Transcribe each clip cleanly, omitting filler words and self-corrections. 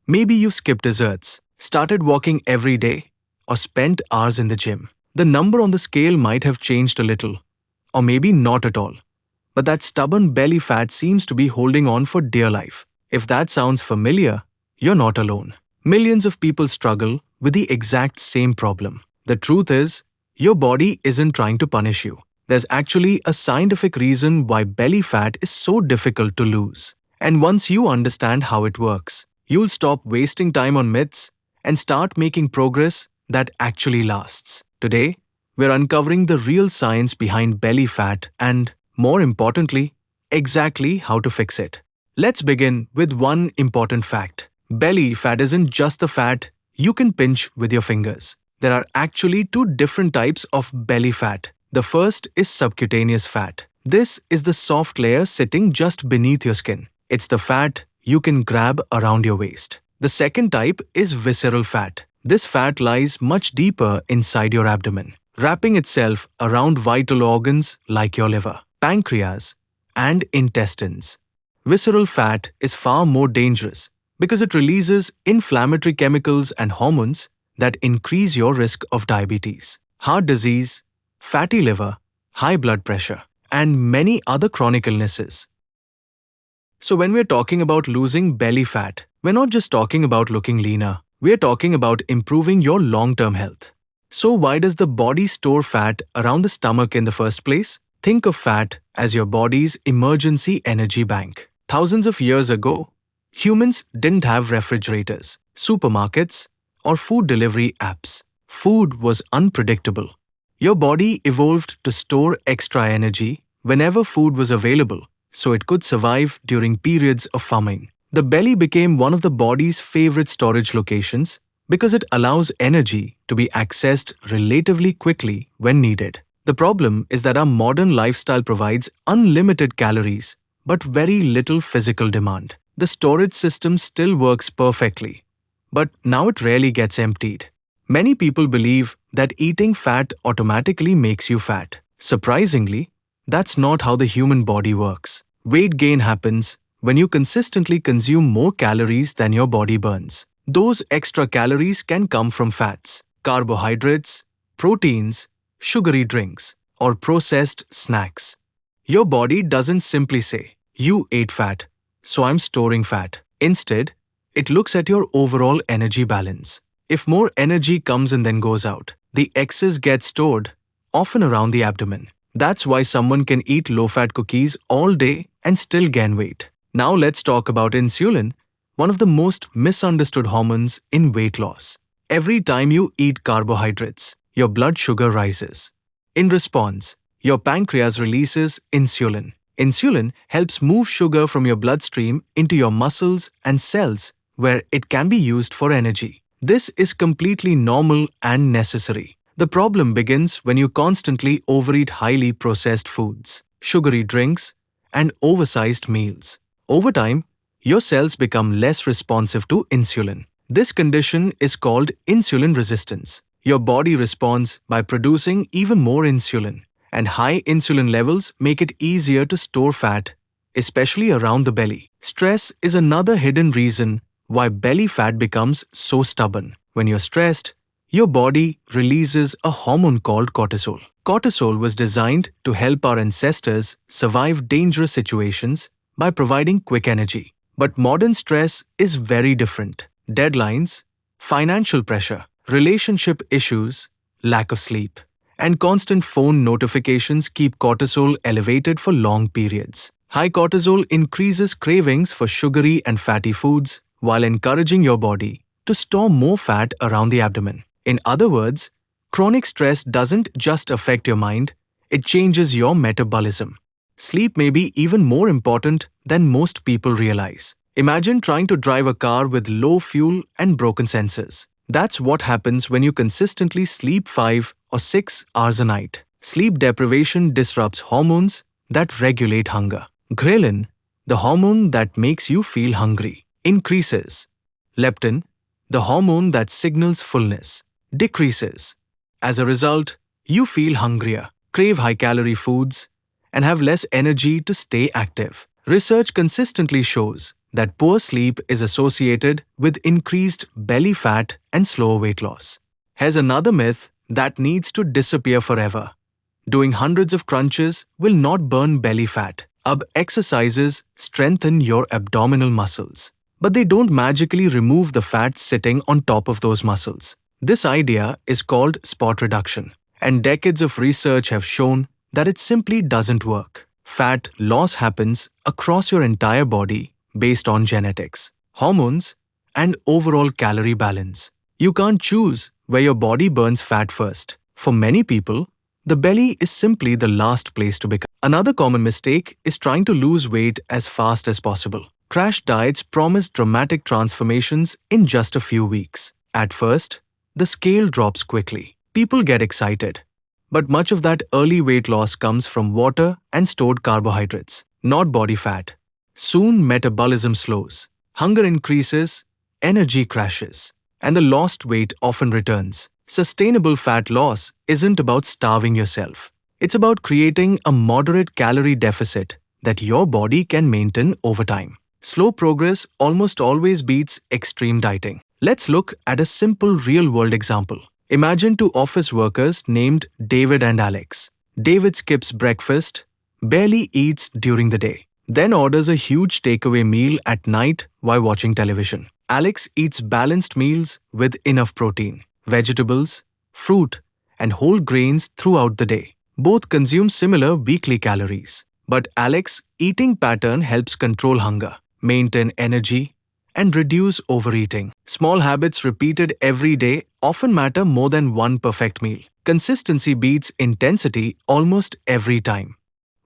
Maybe you've skipped desserts, started walking every day, or spent hours in the gym. The number on the scale might have changed a little, or maybe not at all. But that stubborn belly fat seems to be holding on for dear life. If that sounds familiar, you're not alone. Millions of people struggle with the exact same problem. The truth is, your body isn't trying to punish you. There's actually a scientific reason why belly fat is so difficult to lose. And once you understand how it works, you'll stop wasting time on myths and start making progress that actually lasts. Today, we're uncovering the real science behind belly fat and, more importantly, exactly how to fix it. Let's begin with one important fact. Belly fat isn't just the fat you can pinch with your fingers. There are actually two different types of belly fat. The first is subcutaneous fat. This is the soft layer sitting just beneath your skin. It's the fat you can grab around your waist. The second type is visceral fat. This fat lies much deeper inside your abdomen, wrapping itself around vital organs like your liver, pancreas, and intestines. Visceral fat is far more dangerous because it releases inflammatory chemicals and hormones that increase your risk of diabetes, heart disease, fatty liver, high blood pressure, and many other chronic illnesses. So when we're talking about losing belly fat, we're not just talking about looking leaner, we're talking about improving your long-term health. So why does the body store fat around the stomach in the first place? Think of fat as your body's emergency energy bank. Thousands of years ago, humans didn't have refrigerators, supermarkets, or food delivery apps. Food was unpredictable. Your body evolved to store extra energy whenever food was available, so it could survive during periods of famine. The belly became one of the body's favorite storage locations because it allows energy to be accessed relatively quickly when needed. The problem is that our modern lifestyle provides unlimited calories but very little physical demand. The storage system still works perfectly, but now it rarely gets emptied. Many people believe that eating fat automatically makes you fat. Surprisingly, that's not how the human body works. Weight gain happens when you consistently consume more calories than your body burns. Those extra calories can come from fats, carbohydrates, proteins, sugary drinks, or processed snacks. Your body doesn't simply say, "You ate fat, so I'm storing fat." Instead, it looks at your overall energy balance. If more energy comes and then goes out, the excess gets stored, often around the abdomen. That's why someone can eat low-fat cookies all day and still gain weight. Now let's talk about insulin, one of the most misunderstood hormones in weight loss. Every time you eat carbohydrates, your blood sugar rises. In response, your pancreas releases insulin. Insulin helps move sugar from your bloodstream into your muscles and cells, where it can be used for energy. This is completely normal and necessary. The problem begins when you constantly overeat highly processed foods, sugary drinks, and oversized meals. Over time, your cells become less responsive to insulin. This condition is called insulin resistance. Your body responds by producing even more insulin, and high insulin levels make it easier to store fat, especially around the belly. Stress is another hidden reason why belly fat becomes so stubborn. When you're stressed, your body releases a hormone called cortisol. Cortisol was designed to help our ancestors survive dangerous situations by providing quick energy. But modern stress is very different. Deadlines, financial pressure, relationship issues, lack of sleep, and constant phone notifications keep cortisol elevated for long periods. High cortisol increases cravings for sugary and fatty foods while encouraging your body to store more fat around the abdomen. In other words, chronic stress doesn't just affect your mind, it changes your metabolism. Sleep may be even more important than most people realize. Imagine trying to drive a car with low fuel and broken sensors. That's what happens when you consistently sleep 5 or 6 hours a night. Sleep deprivation disrupts hormones that regulate hunger. Ghrelin, the hormone that makes you feel hungry, increases. Leptin, the hormone that signals fullness, decreases. As a result, you feel hungrier, crave high-calorie foods, and have less energy to stay active. Research consistently shows that poor sleep is associated with increased belly fat and slower weight loss. Here's another myth that needs to disappear forever. Doing hundreds of crunches will not burn belly fat. Exercises strengthen your abdominal muscles, but they don't magically remove the fat sitting on top of those muscles. This idea is called spot reduction, and decades of research have shown that it simply doesn't work. Fat loss happens across your entire body based on genetics, hormones, and overall calorie balance. You can't choose where your body burns fat first. For many people, the belly is simply the last place to become. Another common mistake is trying to lose weight as fast as possible. Crash diets promise dramatic transformations in just a few weeks. At first, the scale drops quickly. People get excited. But much of that early weight loss comes from water and stored carbohydrates, not body fat. Soon, metabolism slows, hunger increases, energy crashes, and the lost weight often returns. Sustainable fat loss isn't about starving yourself. It's about creating a moderate calorie deficit that your body can maintain over time. Slow progress almost always beats extreme dieting. Let's look at a simple real-world example. Imagine two office workers named David and Alex. David skips breakfast, barely eats during the day, then orders a huge takeaway meal at night while watching television. Alex eats balanced meals with enough protein, vegetables, fruit, and whole grains throughout the day. Both consume similar weekly calories, but Alex's eating pattern helps control hunger, maintain energy, and reduce overeating. Small habits repeated every day often matter more than one perfect meal. Consistency beats intensity almost every time.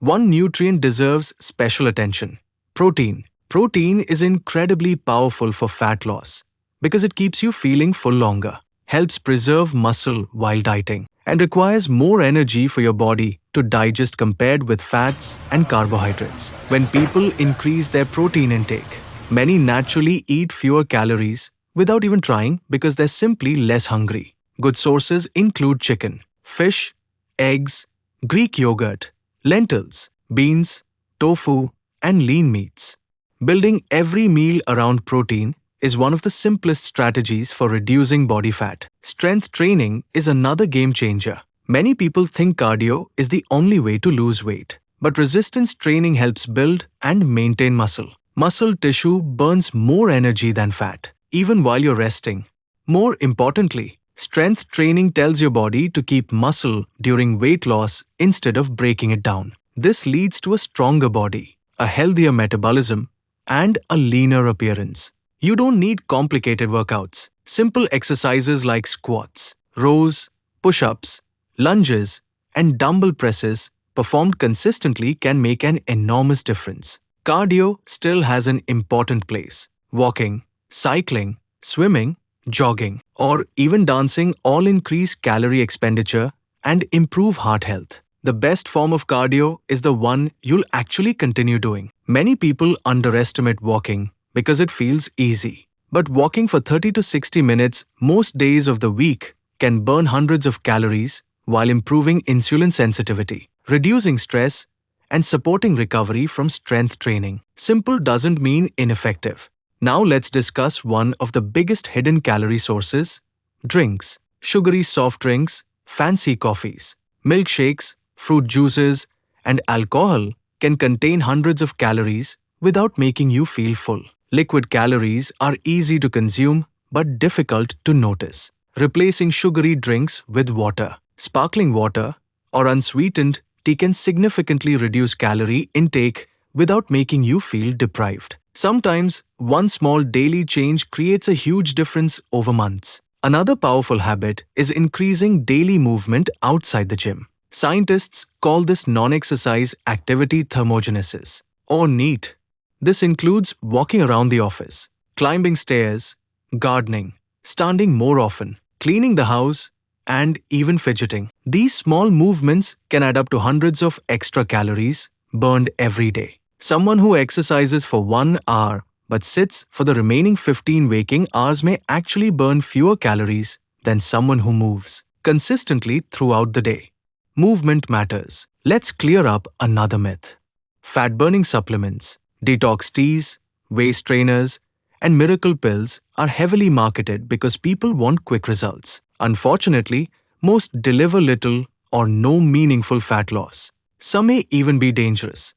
One nutrient deserves special attention: protein. Protein is incredibly powerful for fat loss because it keeps you feeling full longer, helps preserve muscle while dieting, and requires more energy for your body to digest compared with fats and carbohydrates. When people increase their protein intake, many naturally eat fewer calories without even trying because they're simply less hungry. Good sources include chicken, fish, eggs, Greek yogurt, lentils, beans, tofu, and lean meats. Building every meal around protein is one of the simplest strategies for reducing body fat. Strength training is another game changer. Many people think cardio is the only way to lose weight, but resistance training helps build and maintain muscle. Muscle tissue burns more energy than fat, even while you're resting. More importantly, strength training tells your body to keep muscle during weight loss instead of breaking it down. This leads to a stronger body, a healthier metabolism, and a leaner appearance. You don't need complicated workouts. Simple exercises like squats, rows, push-ups, lunges, and dumbbell presses performed consistently can make an enormous difference. Cardio still has an important place. Walking, cycling, swimming, jogging, or even dancing all increase calorie expenditure and improve heart health. The best form of cardio is the one you'll actually continue doing. Many people underestimate walking because it feels easy. But walking for 30 to 60 minutes most days of the week can burn hundreds of calories while improving insulin sensitivity, reducing stress, and supporting recovery from strength training. Simple doesn't mean ineffective. Now let's discuss one of the biggest hidden calorie sources: drinks. Sugary soft drinks, fancy coffees, milkshakes, fruit juices, and alcohol can contain hundreds of calories without making you feel full. Liquid calories are easy to consume but difficult to notice. Replacing sugary drinks with water, sparkling water, or unsweetened tea can significantly reduce calorie intake without making you feel deprived. Sometimes, one small daily change creates a huge difference over months. Another powerful habit is increasing daily movement outside the gym. Scientists call this non-exercise activity thermogenesis, or NEAT. This includes walking around the office, climbing stairs, gardening, standing more often, cleaning the house, and even fidgeting. These small movements can add up to hundreds of extra calories burned every day. Someone who exercises for 1 hour but sits for the remaining 15 waking hours may actually burn fewer calories than someone who moves consistently throughout the day. Movement matters. Let's clear up another myth. Fat-burning supplements, detox teas, waist trainers, and miracle pills are heavily marketed because people want quick results. Unfortunately, most deliver little or no meaningful fat loss. Some may even be dangerous.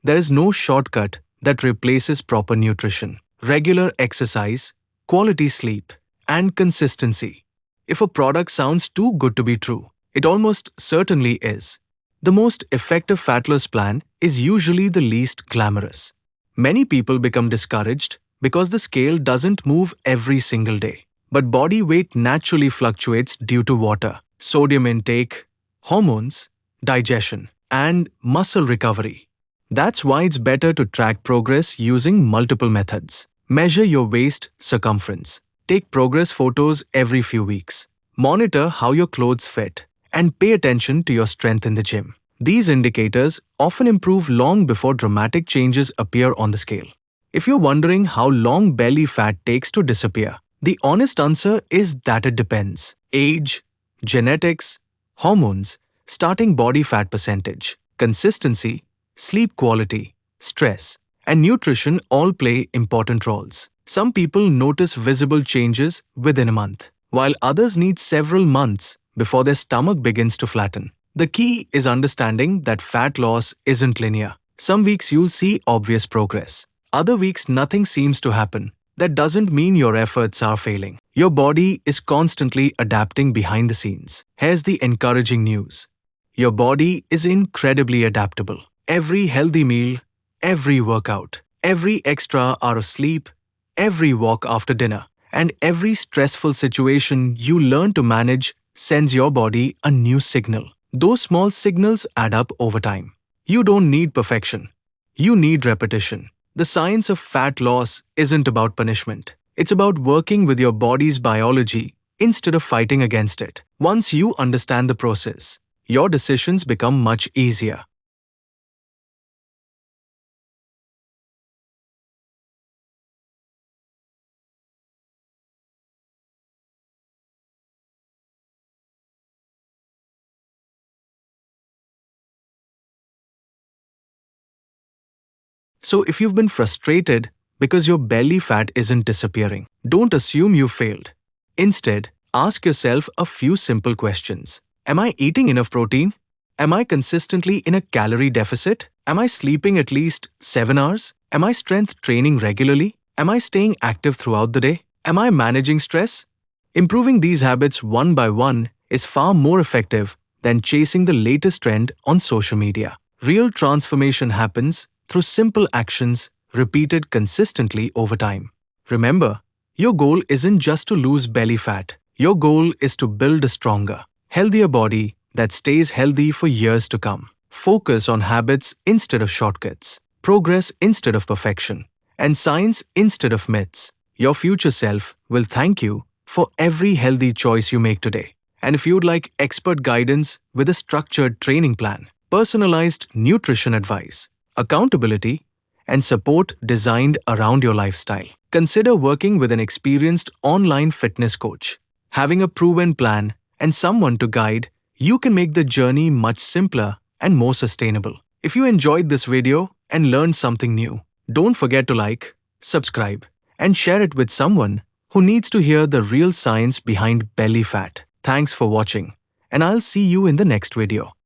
There is no shortcut that replaces proper nutrition, regular exercise, quality sleep, and consistency. If a product sounds too good to be true, it almost certainly is. The most effective fat loss plan is usually the least glamorous. Many people become discouraged because the scale doesn't move every single day. But body weight naturally fluctuates due to water, sodium intake, hormones, digestion, and muscle recovery. That's why it's better to track progress using multiple methods. Measure your waist circumference. Take progress photos every few weeks. Monitor how your clothes fit. And pay attention to your strength in the gym. These indicators often improve long before dramatic changes appear on the scale. If you're wondering how long belly fat takes to disappear, the honest answer is that it depends. Age, genetics, hormones, starting body fat percentage, consistency, sleep quality, stress, and nutrition all play important roles. Some people notice visible changes within a month, while others need several months before their stomach begins to flatten. The key is understanding that fat loss isn't linear. Some weeks you'll see obvious progress. Other weeks nothing seems to happen. That doesn't mean your efforts are failing. Your body is constantly adapting behind the scenes. Here's the encouraging news. Your body is incredibly adaptable. Every healthy meal, every workout, every extra hour of sleep, every walk after dinner, and every stressful situation you learn to manage sends your body a new signal. Those small signals add up over time. You don't need perfection. You need repetition. The science of fat loss isn't about punishment. It's about working with your body's biology instead of fighting against it. Once you understand the process, your decisions become much easier. So if you've been frustrated because your belly fat isn't disappearing, don't assume you failed. Instead, ask yourself a few simple questions. Am I eating enough protein? Am I consistently in a calorie deficit? Am I sleeping at least 7 hours? Am I strength training regularly? Am I staying active throughout the day? Am I managing stress? Improving these habits one by one is far more effective than chasing the latest trend on social media. Real transformation happens through simple actions repeated consistently over time. Remember, your goal isn't just to lose belly fat. Your goal is to build a stronger, healthier body that stays healthy for years to come. Focus on habits instead of shortcuts, progress instead of perfection, and science instead of myths. Your future self will thank you for every healthy choice you make today. And if you'd like expert guidance with a structured training plan, personalized nutrition advice, accountability, and support designed around your lifestyle, consider working with an experienced online fitness coach. Having a proven plan and someone to guide, you can make the journey much simpler and more sustainable. If you enjoyed this video and learned something new, don't forget to like, subscribe, and share it with someone who needs to hear the real science behind belly fat. Thanks for watching, and I'll see you in the next video.